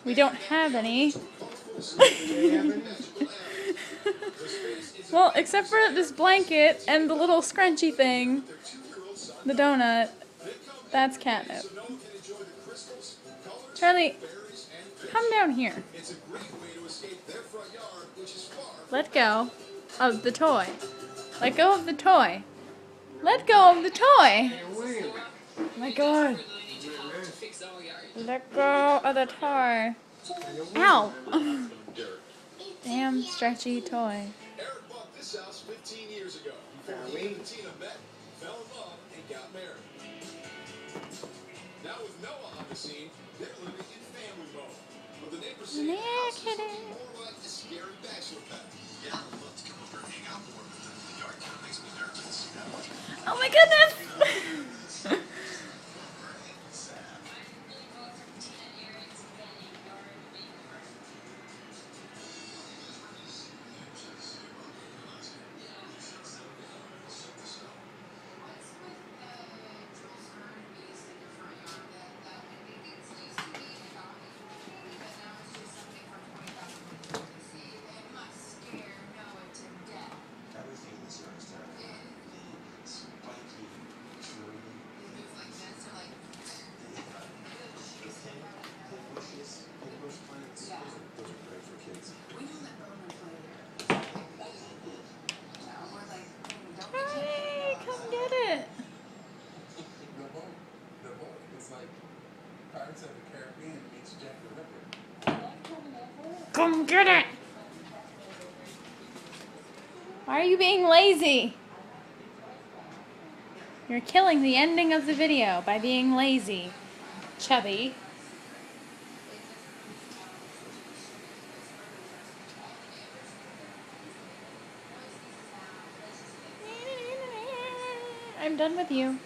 We don't have any. Well, except for this blanket and the little scrunchy thing, the donut, that's catnip. Charlie, come down here. Let go of the toy. Let go of the toy. Let go of the toy. Oh my god. Let go of the toy. Ow. Damn stretchy toy. Eric bought this house 15 years ago. Before he and Tina met, fell in love, and got married. Now with Noah on the scene, they're living in family mode. But the neighbors say the house is looking more like a scary bachelor pad. Yeah, I'd love to come over and hang out more, but the yard kind of makes me nervous. Oh my goodness! Hey, come get it! The boat. It's like Pirates of the Caribbean meets Jack the Ripper. Come get it! Why are you being lazy? You're killing the ending of the video by being lazy, Chubby. I'm done with you.